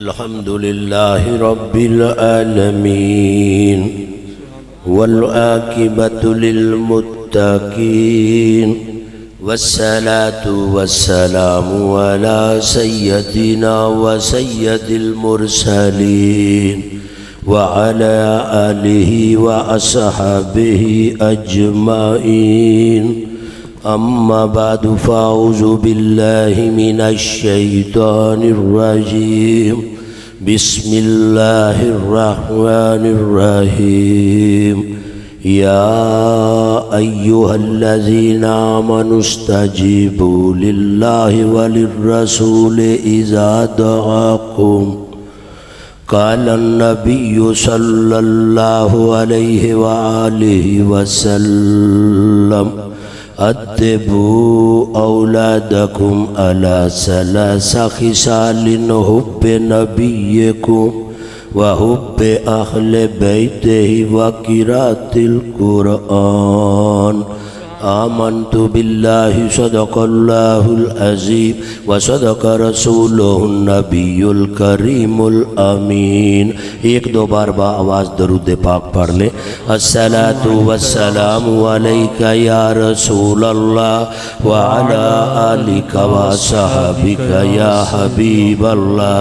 अल्हम्दुलिल्लाहि रब्बिल आलमीन वल आकिबतु लिल मुत्तकीन वस्सलातु वस्सलामु अला सय्यदिना व सय्यदिल मुरसलीन व अला आलिहि व अस्हाबिहि अजमाइन। अम्मा बादु फ़ाऊज़ु बिल्लाहि मिनश शैतानिर रजीम। बिस्मिल्लाहिर रहमानिर रहीम। या अय्युहल्लज़ीना आमनुस्तजीबू लिल्लाहि वलिर्रसूलि इज़ा दआकुम। क़ालन नबिय्यु सल्लल्लाहु अलैहि व आलिहि वसल्लम अद्दिबू औलादकुम अला सलासा खिसालिन हुब्बे नबिय्यकुम व हुब्बे अहले बैतिही व क़िराअतिल कुरआन। आमन्तु बिल्लाहि सदक़ल्लाहुल अज़ीम व सदक़ रसूलुहुन नबियुल करीमुल अमीन। एक दो बार आवाज़ दरूद पाक पढ़ लें। अस्सलातु वस्सलामु अलैका या रसूलल्लाह व अला आलिका व सहाबिका या हबीबल्लाह।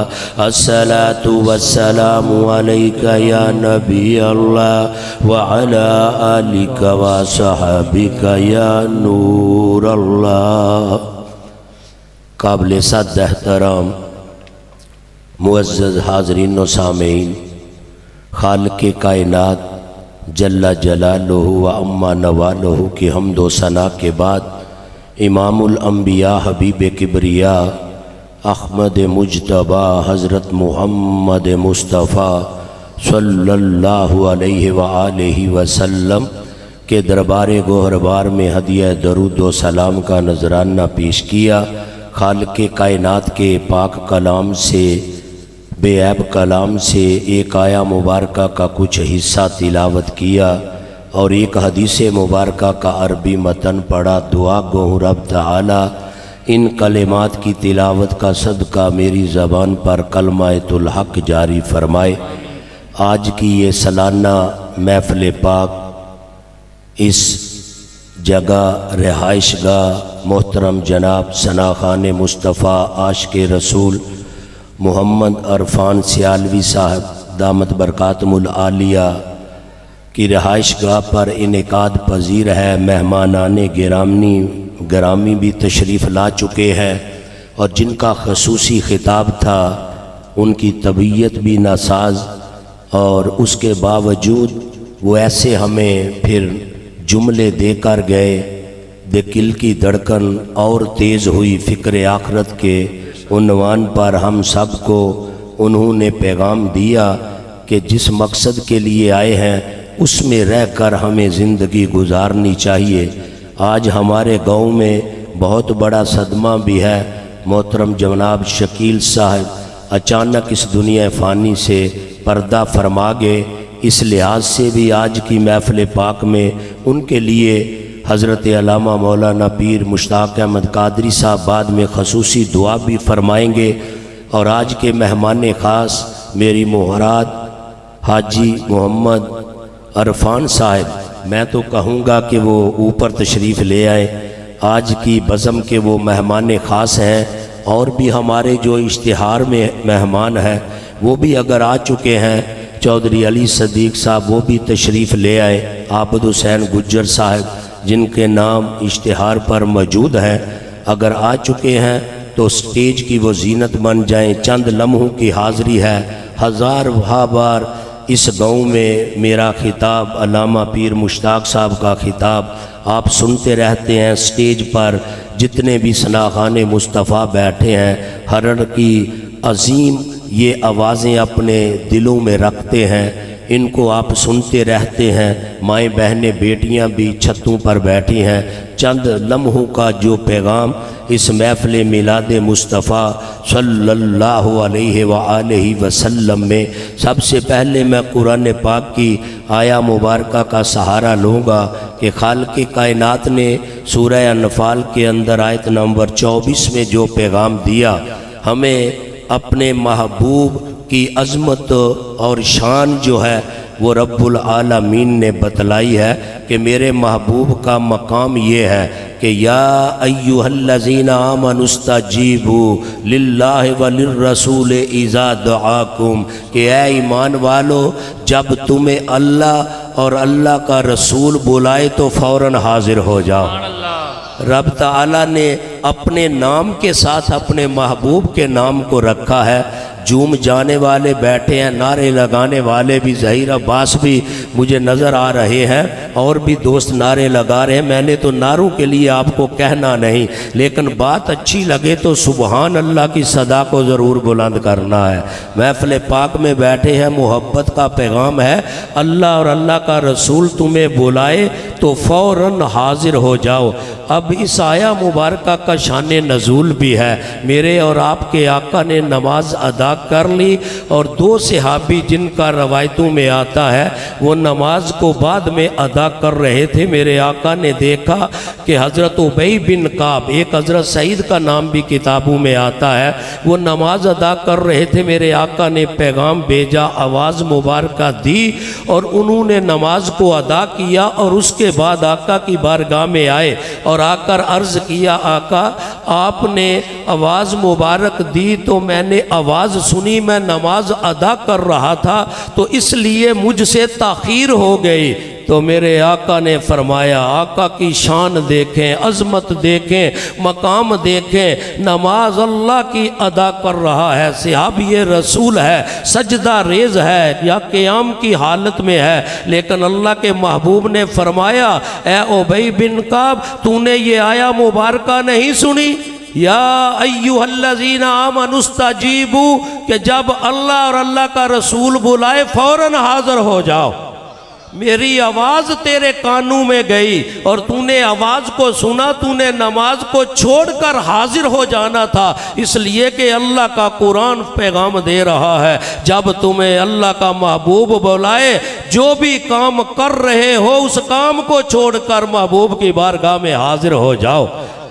अस्सलातु वस्सलामु अलैका या नबीअल्लाह व अला आलिका व सहाबिका या नूर अल्लाह। काबिल सद एहतराम मुअज़्ज़ज़ हाज़रीन व सामीन, खालिक़े कायनात जल्ला जलालुहु व अम्मा नवालुहु की हम्द व सना के बाद इमामुल अंबिया हबीब किबरिया अहमद मुज्तबा हज़रत मुहम्मद मुस्तफ़ा सल्लल्लाहु अलैहि व आलिहि वसल्लम के दरबार गोहरबार में हदिया दरूद व सलाम का नजराना पेश किया। खालिक़े कायनात के पाक कलाम से, बेऐब कलाम से एक आया मुबारका का कुछ हिस्सा तिलावत किया और एक हदीस मुबारका का अरबी मतन पढ़ा। दुआ गो रब तआला इन कलिमात की तिलावत का सदका मेरी ज़बान पर कलमातुल हक़ जारी फरमाए। आज की ये सालाना महफ़िल पाक इस जगह रिहाइशगाह मोहतरम जनाब सना खान मुस्तफ़ा आशिक़े रसूल मोहम्मद अरफान सियालवी साहब दामत बरकातुहुल आलिया की रिहाइशगाह पर इनेकाद पजीर है। मेहमानाने गिरामी भी तशरीफ़ ला चुके हैं और जिनका खसूसी ख़िताब था उनकी तबीयत भी नासाज, और उसके बावजूद वो ऐसे हमें फिर जुमले देकर गए। दिल की धड़कन और तेज़ हुई फ़िक्र आखरत के उन्वान पर हम सब को उन्होंने पैगाम दिया कि जिस मकसद के लिए आए हैं उसमें रहकर हमें ज़िंदगी गुजारनी चाहिए। आज हमारे गांव में बहुत बड़ा सदमा भी है। मोहतरम जनाब शकील साहब अचानक इस दुनिया फ़ानी से पर्दा फरमा गए। इस लिहाज से भी आज की महफ़िल पाक में उनके लिए हज़रत अल्लामा मौलाना पीर मुश्ताक अहमद कादरी साहब बाद में खसूसी दुआ भी फरमाएंगे। और आज के मेहमान ख़ास मेरी मोहरात हाजी मोहम्मद अरफान साहब, मैं तो कहूँगा कि वो ऊपर तशरीफ़ ले आए। आज की बज़म के वो मेहमान ख़ास हैं और भी हमारे जो इश्तिहार में मेहमान हैं वो भी अगर आ चुके हैं। चौधरी अली सदीक साहब वो भी तशरीफ़ ले आए। आबद हुसैन गुज्जर साहब जिनके नाम इश्तिहार पर मौजूद हैं अगर आ चुके हैं तो स्टेज की वो जीनत बन जाएं। चंद लम्हों की हाज़री है। हज़ार बार इस गांव में मेरा खिताब अल्लामा पीर मुश्ताक साहब का खिताब आप सुनते रहते हैं। स्टेज पर जितने भी सनाखाने मुस्तफ़ा बैठे हैं हरड़ की अजीम ये आवाज़ें अपने दिलों में रखते हैं, इनको आप सुनते रहते हैं। माएँ बहनें बेटियां भी छतों पर बैठी हैं। चंद लम्हों का जो पैगाम इस महफ़िल मिलाद मुस्तफ़ा सल्लल्लाहु अलैहि व आलिहि वसल्लम में सबसे पहले मैं कुरान पाक की आया मुबारका का सहारा लूँगा कि खालिक़े कायनात ने सूरह अनफ़ाल के अंदर आयत नंबर 24 में जो पैगाम दिया, हमें अपने महबूब की अज़मत और शान जो है वो रब्बुल आलमीन ने बतलाई है कि मेरे महबूब का मकाम ये है कि या अय्युहल्लज़ीना आमनुस्तजीबू लिल्लाहि व लिर्रसूल इज़ा दुआकुम, कि ऐ ईमान वालो जब तुम्हें अल्लाह और अल्लाह का रसूल बुलाए तो फ़ौरन हाजिर हो जाओ। रब ताला ने अपने नाम के साथ अपने महबूब के नाम को रखा है। झूम जाने वाले बैठे हैं, नारे लगाने वाले भी, ज़हीर अब्बास भी मुझे नज़र आ रहे हैं और भी दोस्त नारे लगा रहे हैं। मैंने तो नारों के लिए आपको कहना नहीं, लेकिन बात अच्छी लगे तो सुबहान अल्लाह की सदा को ज़रूर बुलंद करना है। महफ़िल पाक में बैठे हैं, मोहब्बत का पैगाम है, अल्लाह और अल्लाह का रसूल तुम्हें बुलाए तो फ़ौरन हाजिर हो जाओ। अब इस आया मुबारक का शान नज़ूल भी है। मेरे और आपके आका ने नमाज अदा कर ली और दो सहाबी जिनका रवायतों में आता है वो नमाज को बाद में अदा कर रहे थे। मेरे आका ने देखा कि हज़रत उबई बिन काब, एक हज़रत सईद का नाम भी किताबों में आता है, वो नमाज अदा कर रहे थे। मेरे आका ने पैगाम भेजा, आवाज़ मुबारक दी और उन्होंने नमाज को अदा किया और उसके बाद आका की बारगाह में आए और आकर अर्ज़ किया, आका आपने आवाज़ मुबारक दी तो मैंने आवाज़ सुनी, मैं नमाज अदा कर रहा था तो इसलिए मुझसे ताख़ीर हो गई। तो मेरे आका ने फरमाया, आका की शान देखें, अज़मत देखें, मकाम देखें, नमाज अल्लाह की अदा कर रहा है, सहाबी रसूल है, सजदा रेज है या क़याम की हालत में है, लेकिन अल्लाह के महबूब ने फरमाया, ए उबई बिन काब तूने ये आया मुबारक नहीं सुनी, या अय्युहल्लज़ीना आमनुस्तजीबू, कि जब अल्लाह और अल्लाह का रसूल बुलाए फ़ौरन हाज़िर हो जाओ। मेरी आवाज़ तेरे कानों में गई और तूने आवाज़ को सुना, तूने नमाज को छोड़कर हाजिर हो जाना था, इसलिए कि अल्लाह का कुरान पैगाम दे रहा है, जब तुम्हें अल्लाह का महबूब बुलाए जो भी काम कर रहे हो उस काम को छोड़कर महबूब की बारगाह में हाजिर हो जाओ।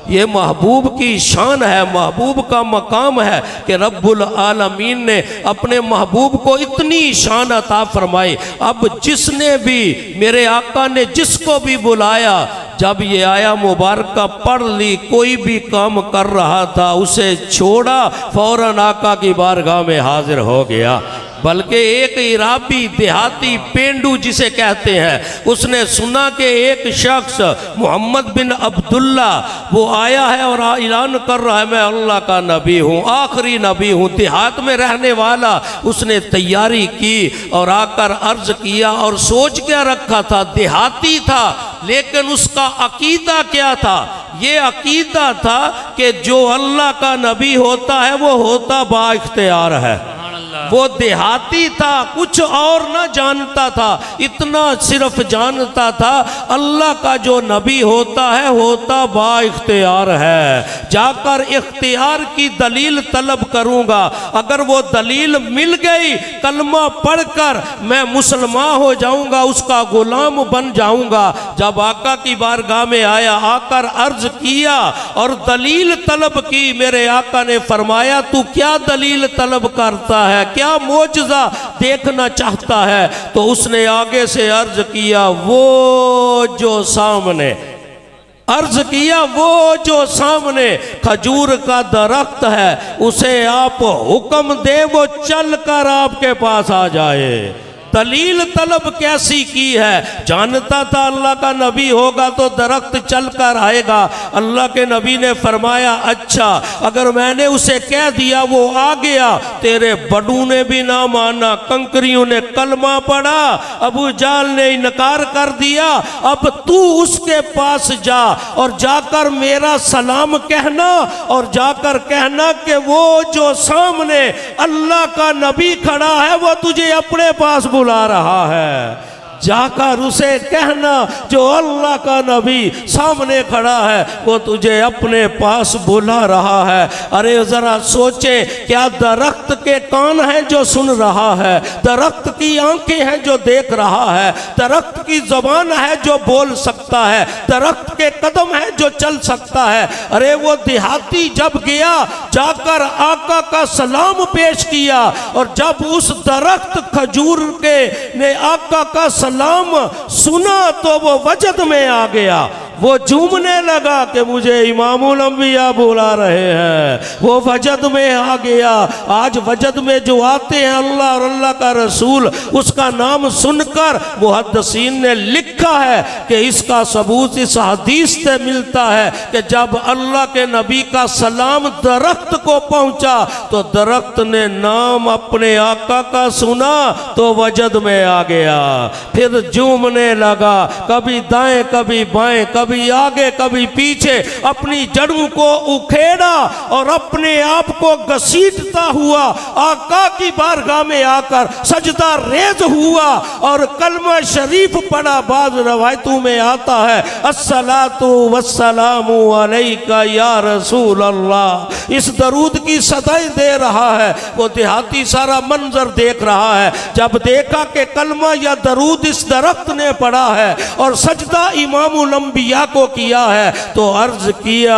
ये महबूब की शान है, महबूब का मकाम है कि रब्बुल आलमीन ने अपने महबूब को इतनी शान अता फरमाई। अब जिसने भी, मेरे आका ने जिसको भी बुलाया, जब ये आया मुबारक पढ़ ली, कोई भी काम कर रहा था उसे छोड़ा, फ़ौरन आका की बारगाह में हाजिर हो गया। बल्कि एक इराबी देहाती पेंडू जिसे कहते हैं, उसने सुना कि एक शख्स मोहम्मद बिन अब्दुल्ला वो आया है और ऐलान कर रहा है मैं अल्लाह का नबी हूँ, आखिरी नबी हूँ, देहात में रहने वाला। उसने तैयारी की और आकर अर्ज किया और सोच क्या रखा था, देहाती था लेकिन उसका अकीदा क्या था, ये अकीदा था कि जो अल्लाह का नबी होता है वो होता बाइख्तियार है। वो देहाती था, कुछ और ना जानता था, इतना सिर्फ जानता था अल्लाह का जो नबी होता है होता बाइख्तियार है। जाकर इख्तियार की दलील तलब करूँगा, अगर वो दलील मिल गई कलमा पढ़कर मैं मुसलमान हो जाऊँगा, उसका गुलाम बन जाऊँगा। जब आका की बारगाह में आया, आकर अर्ज किया और दलील तलब की, मेरे आका ने फरमाया तू क्या दलील तलब करता है, क्या मोजज़ा देखना चाहता है? तो उसने आगे से अर्ज किया, वो जो सामने, अर्ज किया वो जो सामने खजूर का दरख्त है उसे आप हुक्म दे वो चल कर आपके पास आ जाए। दलील तलब कैसी की है, जानता था अल्लाह का नबी होगा तो दरख्त चल कर आएगा। अल्लाह के नबी ने फरमाया अच्छा अगर मैंने उसे कह दिया वो आ गया, तेरे बड़ू ने भी ना माना, कंकरियों ने कलमा पढ़ा, अबू जाल ने इनकार कर दिया, अब तू उसके पास जा और जाकर मेरा सलाम कहना और जाकर कहना कि वो जो सामने अल्लाह का नबी खड़ा है वो तुझे अपने पास बुला रहा है। जाकर उसे कहना जो अल्लाह का नबी सामने खड़ा है, वो तुझे अपने पास बुला रहा है। अरे जरा सोचे, क्या दरख्त के कान हैं जो सुन रहा है, दरख्त की आंखें हैं जो देख रहा है, दरख्त की ज़बान है जो बोल सकता है, दरख्त के कदम है जो चल सकता है। अरे वो देहाती जब गया, जाकर आका का सलाम पेश किया, और जब उस दरख्त खजूर के ने आका का सलाम सुना तो वो वजद में आ गया। वो झूमने लगा कि मुझे इमामुल अंबिया बुला रहे हैं। वो वजद में आ गया। आज वजद में जो आते हैं अल्लाह और अल्लाह का रसूल, उसका नाम सुनकर मुहद्दिसीन ने लिखा है कि इसका सबूत इस हदीस से मिलता है कि जब अल्लाह के नबी का सलाम दरख्त को पहुंचा तो दरख्त ने नाम अपने आका का सुना तो वजद में आ गया। फिर झूमने लगा, कभी दाएं कभी बाएं, कभी आगे कभी पीछे, अपनी जड़ों को उखेड़ा और अपने आप को घसीटता हुआ आका की बारगाह में आकर सजदा रेज हुआ और कलमा शरीफ पढ़ा। बाज रवायतों में आता है अस्सलातु वस्सलामु अलैका या रसूल अल्लाह। इस दरूद की सदाएं दे रहा है। वो देहाती सारा मंजर देख रहा है। जब देखा कि कलमा या दरूद इस दरख्त ने पढ़ा है और सजदा इमामुल अंबिया को किया है, तो अर्ज किया,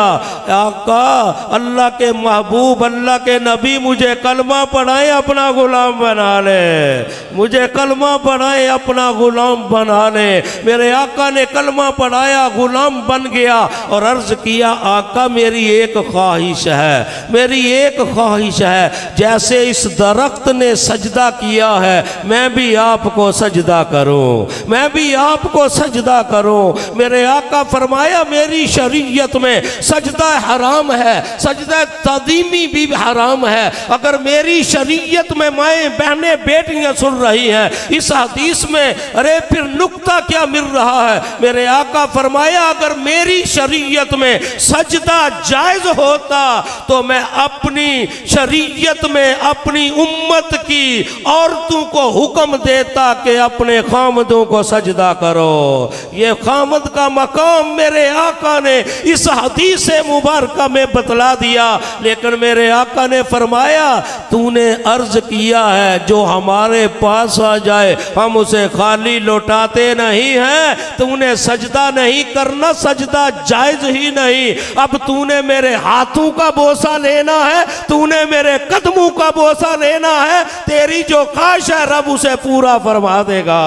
आका अल्लाह के महबूब, अल्लाह के नबी, मुझे कलमा पढ़ाए, अपना गुलाम बना ले। मुझे कलमा पढ़ाए, अपना गुलाम बना ले। मेरे आका ने कलमा पढ़ाया, गुलाम बन गया और अर्ज किया, आका मेरी एक ख्वाहिश है, मेरी एक ख्वाहिश है, जैसे इस दरख्त ने सजदा किया है मैं भी आपको सजदा करूं, मैं भी आपको सजदा करूं। मेरे आका फरमाया, मेरी शरीयत में सजदा हराम है, सजदा तदीमी भी हराम है। अगर मेरी शरीयत में माएँ बहनें बेटियां सुन रही हैं इस हदीस में, अरे फिर नुक्ता क्या मिल रहा है। मेरे आका फरमाया, अगर मेरी शरीयत में सजदा जायज होता तो मैं अपनी शरीयत में अपनी उम्मत की औरतों को हुक्म देता कि अपने खामदों को सजदा करो। ये खामद का मकाम मेरे आका ने इस हदीस मुबारक में बतला दिया। लेकिन मेरे आका ने फरमाया, तूने अर्ज किया है जो हमारे पास आ जाए हम उसे खाली लौटाते नहीं हैं। तूने सजदा नहीं करना, सजदा जायज ही नहीं। अब तूने मेरे हाथों का बोसा लेना है, तूने मेरे कदमों का बोसा लेना है। तेरी जो ख्वाहिश है रब उसे पूरा फरमा देगा।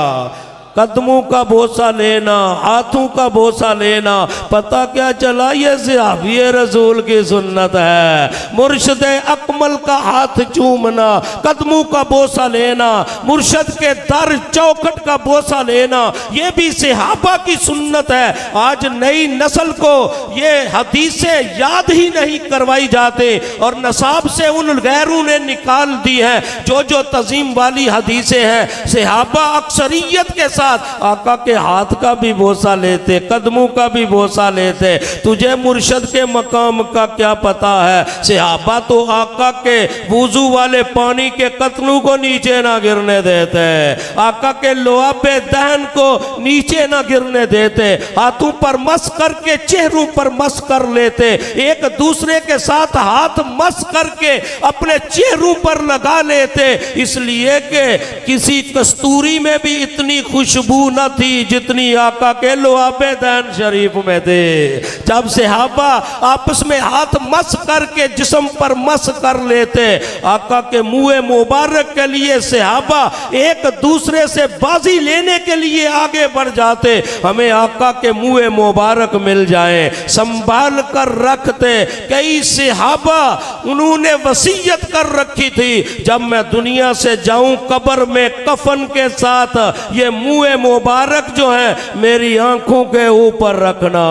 कदमों का बोसा लेना, हाथों का बोसा लेना, पता क्या चला ये सहाबी रसूल की सुन्नत है। मुर्शिद अकमल का हाथ चूमना, कदमों का बोसा लेना, मुर्शिद के दर चौखट का बोसा लेना, ये भी सहाबा की सुन्नत है। आज नई नस्ल को ये हदीसें याद ही नहीं करवाई जाते और नसाब से उन गैरों ने निकाल दी हैं जो जो तजीम वाली हदीसें हैं। सहाबा अक्सरियत के साथ आका के हाथ का भी बोसा लेते, कदमों का भी बोसा लेते। तुझे मुर्शद के मकाम का क्या पता है। सहाबा तो आका के वुजू वाले पानी के कतनों को नीचे ना गिरने देते, आका के लोआबे दहन को नीचे ना गिरने देते, हाथों पर मस करके चेहरों पर मस कर लेते, एक दूसरे के साथ हाथ मस करके अपने चेहरों पर लगा लेते। इसलिए कि किसी कस्तूरी में भी इतनी खुशबू न थी जितनी आका के लुआबे दैन शरीफ में थे। जब सहाबा आपस में हाथ मस करके जिस्म पर मस कर लेते, आका के मुँह मुबारक के लिए सहाबा एक दूसरे से बाजी लेने के लिए आगे बढ़ जाते। हमें आका के मुँह मुबारक मिल जाए, संभाल कर रखते। कई सहाबा उन्होंने वसीयत कर रखी थी, जब मैं दुनिया से जाऊं कब्र में कफन के साथ ये मुँह मुबारक जो है मेरी आंखों के ऊपर रखना।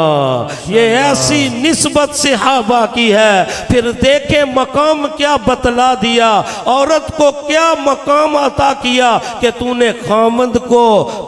ये ऐसी निस्बत सहाबा की है। फिर देखे मकाम क्या बतला दिया, औरत को क्या मकाम अता किया कि तूने खामद को,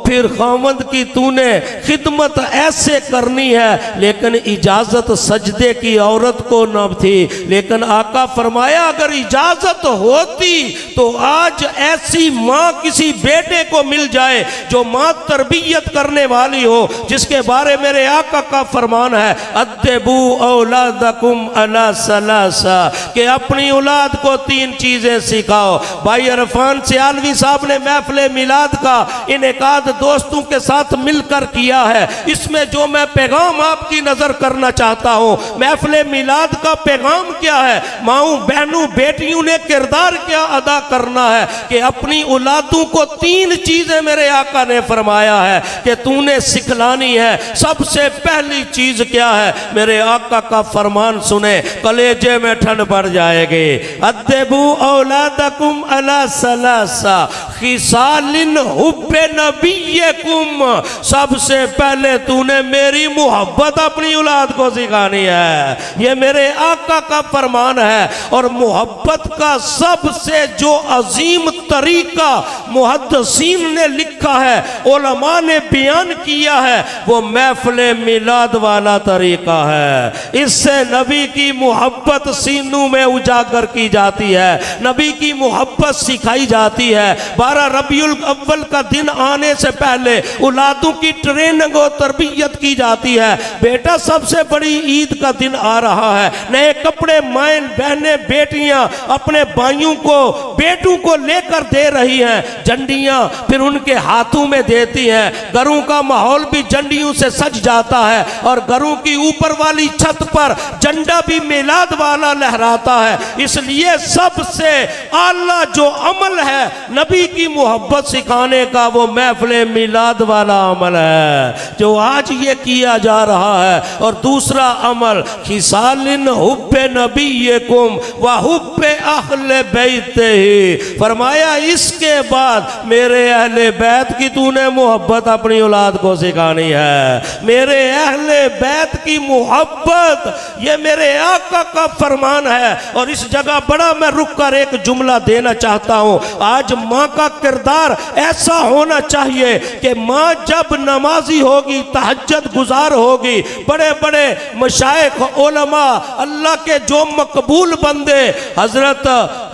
फिर खामद की तूने खिदमत ऐसे करनी है। लेकिन इजाजत सजदे की औरत को न थी। लेकिन आका फरमाया, अगर इजाजत होती तो आज ऐसी माँ किसी बेटे को मिल जाए जो माँ तरबियत करने वाली हो, जिसके बारे मेरे आका का फरमान है अद्दबू औलादकुम अला सलासा, कि अपनी औलाद को 3 चीजें सिखाओ। भाई इरफान सियालवी साहब ने महफिल मिलाद का इनेकाद दोस्तों के साथ मिलकर किया है। इसमें जो मैं पैगाम आपकी नजर करना चाहता हूँ, महफिल मिलाद का पैगाम क्या है, माओ बहनों बेटियों ने किरदार क्या अदा करना है कि अपनी औलादों को 3 चीजें मेरे आका ने फरमाया है कि तूने सिखलानी है। सबसे पहली चीज क्या है, मेरे आका का फरमान सुने, कलेजे में ठंड पड़ जाएगी। अद्दबू औलादकुम अला सलासा खिसालिन हुब्बे नबियकुम, सबसे पहले तूने मेरी मोहब्बत अपनी औलाद को सिखानी है। ये मेरे आका का फरमान है। और मोहब्बत का सबसे जो अजीम तरीका मुहद्दिसीन ने लिखा है, उलमा ने बयान किया है, वो महफिल मिलाद वाला तरीका है। इससे नबी की मोहब्बत सीनों में उजागर की जाती है, नबी की मोहब्बत सिखाई जाती है। 12 रबीउल अव्वल का दिन आने से पहले औलादों की ट्रेनिंग और तरबियत की जाती है। बेटा सबसे बड़ी ईद का दिन आ रहा है, नए कपड़े माएं बहनें बेटियां अपने भाइयों को बेटों को लेकर दे रही हैं, झंडियां फिर उनके हाथों में देती हैं। घरों का माहौल भी झंडियों से सज जाता है और घरों की ऊपर वाली छत पर झंडा भी मिलाद वाला लहराता है। इसलिए सबसे आला जो अमल है नबी की मोहब्बत सिखाने का, वो महफिल मिलाद वाला अमल है जो आज ये किया जा रहा है। और दूसरा अमल खिसालिन हुब्बे नबियकुम व हुब्बे अहले बैते ही, फरमाया इसके बाद मेरे अहले बैत की तूने मोहब्बत अपनी औलाद को सिखानी है। मेरे अहले बैत की मोहब्बत ये मेरे आका का फरमान है। और इस जगह बड़ा मैं रुक कर एक जुमला देना चाहता हूँ। आज माँ का किरदार ऐसा होना चाहिए कि माँ जब नमाजी होगी, तहज्जुद गुजार होगी, बड़े बड़े मशाइख उलमा अल्लाह के जो मकबूल बंदे हजरत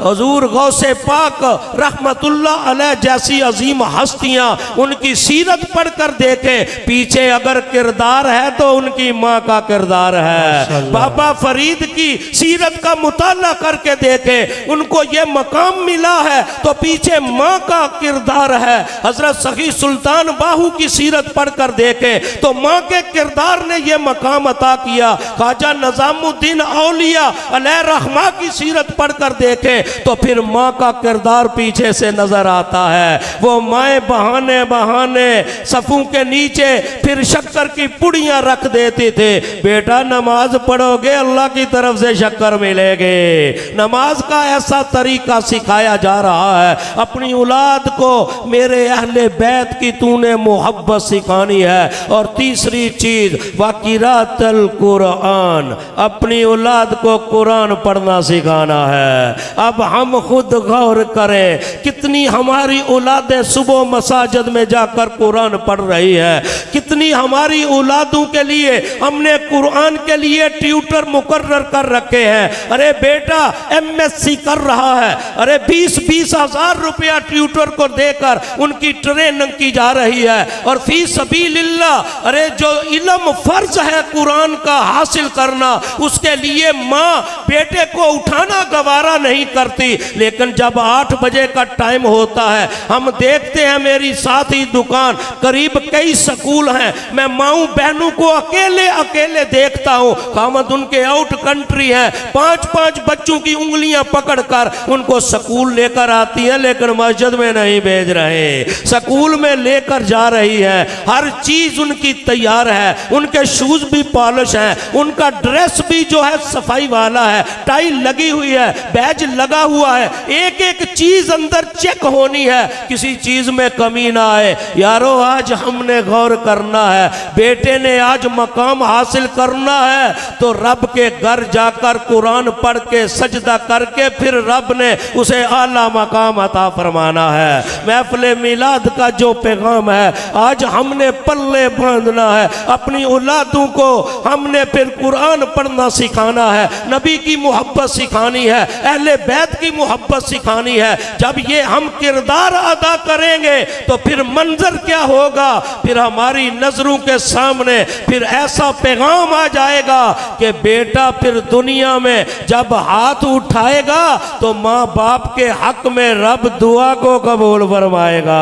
हजूर गौसे पाक रहमतुल्लाह अलैह जैसी अजीम हस्तियां, उनकी सीरत पढ़कर देखे, पीछे अगर किरदार है तो उनकी माँ का किरदार है। बाबा फरीद की सीरत का मुताला करके देखे, उनको ये मकाम मिला है तो पीछे माँ का किरदार है। हजरत सखी सुल्तान बाहू की सीरत पढ़कर देखे तो माँ के किरदार ने यह मकाम अता किया। ख्वाजा निजामुद्दीन औलिया अलैह रहमा की सीरत पढ़कर देखे तो फिर माँ का किरदार पीछे से नजर आता है। वो माएँ बहाने बहाने सफों के नीचे फिर शक्कर की पुड़ियाँ रख देते थे, बेटा नमाज पढ़ोगे अल्लाह की तरफ से शक्कर मिलेगी। नमाज का ऐसा तरीका सिखाया जा रहा है। अपनी औलाद को मेरे अहले बैत की तूने मोहब्बत सिखानी है। और तीसरी चीज वक़िरातुल कुरान, अपनी औलाद को कुरान पढ़ना सिखाना है। अब हम खुद गौर करें, कितनी हमारी औलादें सुबह मसाजिद में जाकर कुरान पढ़ रही है, कितनी हमारी औलादों के लिए हमने कुरान के लिए ट्यूटर मुकर्रर कर रखे हैं। अरे बेटा MSc कर रहा है, अरे 20-20 हजार रुपया ट्यूटर को देकर उनकी ट्रेनिंग की जा रही है। और फी सबीलिल्लाह, अरे जो इल्म फर्ज है कुरान का हासिल करना, उसके लिए माँ बेटे को उठाना गवारा नहीं करती। लेकिन जब 8 बजे का टाइम होता है, हम देखते हैं मेरी साथ ही दुकान करीब कई स्कूल हैं, मैं माऊ बहनों को अकेले अकेले देखता हूँ। खामद उनके आउट कंट्री है, 5-5 बच्चों की उंगलियां पकड़कर उनको स्कूल लेकर आती है, लेकिन मस्जिद में नहीं भेज रहे, स्कूल में लेकर जा रही है। हर चीज उनकी तैयार है, उनके शूज भी पॉलिश हैं, उनका ड्रेस भी जो है सफाई वाला है, टाई लगी हुई है, बैज लगा हुआ है, एक एक चीज अंदर चेक होनी है, किसी चीज में कमी ना आए। यारो आज हमने गौर करना है, बेटे ने आज मकाम हासिल करना है तो रब के घर जाकर कुरान पढ़ के सजदा करके फिर रब ने उसे आला मकाम अता फरमाना करवाना है। महफिल मिलाद का जो पैगाम है आज हमने पल्ले बांधना है। अपनी औलादों को हमने फिर कुरान पढ़ना सिखाना है, नबी की मोहब्बत सिखानी है, अहले बैत की मोहब्बत सिखानी है। जब ये हम किरदार अदा करेंगे तो फिर मंजर क्या होगा, फिर हमारी नजरों के सामने फिर ऐसा पैगाम आ जाएगा कि बेटा फिर दुनिया में जब हाथ उठाएगा तो माँ बाप के हक में रब दुआ को कबूल फरमाएगा।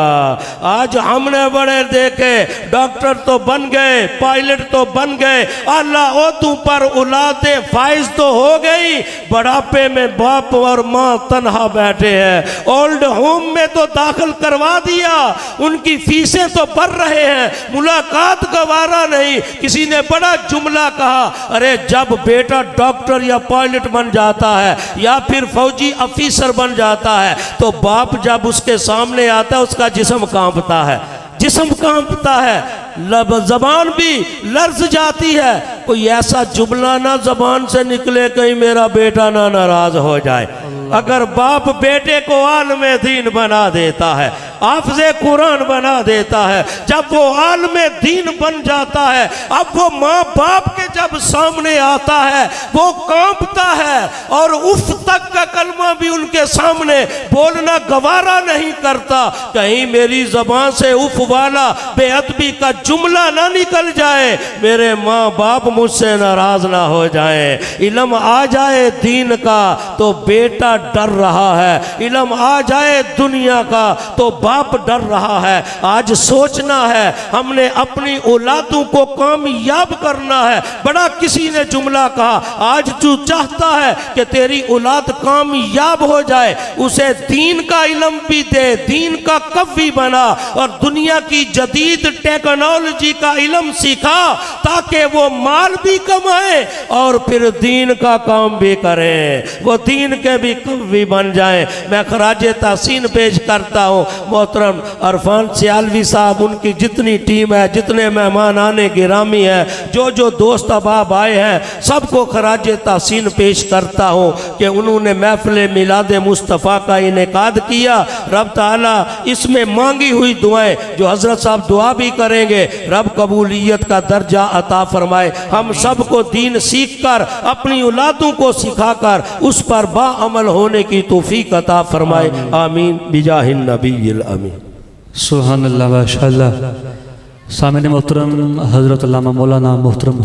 आज हमने बड़े देखे, डॉक्टर तो बन गए, पायलट तो बन गए, आला ओहदों पर औलादे फाइज तो हो गई, बुढ़ापे में बाप और माँ तन्हा बैठे हैं। ओल्ड होम में तो दाखिल करवा दिया, उनकी फीसें तो भर रहे हैं, मुलाकात गवारा नहीं। किसी ने बड़ा जुमला कहा, अरे जब बेटा डॉक्टर या पायलट बन जाता है या फिर फौजी अफिसर बन जाता है तो बाप जब उसके सामने आता है उसका जिस्म कांपता है, जिस्म कांपता है, जबान भी लर्ज जाती है। कोई ऐसा जुमला ना जबान से निकले कहीं मेरा बेटा ना नाराज हो जाए। अगर बाप बेटे को आलमे दीन बना देता है, हाफ़िज़े कुरान बना देता है, जब वो आलमे दीन बन जाता है, अब वो माँ बाप के जब सामने आता है वो कांपता है और उफ तक का कलमा भी उनके सामने बोलना गवारा नहीं करता। कहीं मेरी ज़बान से उफ वाला बेअदबी का जुमला ना निकल जाए, मेरे माँ बाप मुझसे नाराज ना हो जाए। इल्म आ जाए दीन का तो बेटा डर रहा है, इल्म आ जाए दुनिया का तो बाप डर रहा है। आज सोचना है, हमने अपनी औलादों को कामयाब करना है। बड़ा किसी ने जुमला कहा, आज तू चाहता है कि तेरी औलाद कामयाब हो जाए, उसे दीन का इल्म भी दे, दीन का कवी बना और दुनिया की जदीद टेक्नोलॉजी का इल्म सीखा ताकि वो माल भी कमाए और फिर दीन का काम भी करे, वो दीन के भी कवी बन जाए। मैं खराजे तहसीन पेश करता हूँ मोहतरम अरफान सियालवी साहब, उनकी जितनी टीम है, जितने मेहमान आने गिरामी है, जो दोस्त अहबाब आए हैं, सबको खराजे तहसीन पेश करता हूँ कि उन्होंने महफिल मिलाद मुस्तफ़ा का इनेकाद किया। रब ताला इसमें मांगी हुई दुआएं जो हजरत साहब दुआ भी करेंगे, रब कबूलियत का दर्जा अता फरमाए। हम सबको दीन सीख कर अपनी औलादों को सिखाकर उस पर बाअमल होने की तौफीक अता फरमाए। आमीन बिजाहिन नबील अमीन। सुभान अल्लाह व माशाअल्लाह। सामने मोहतरम हज़रत अल्लामा मौलाना मोहतरम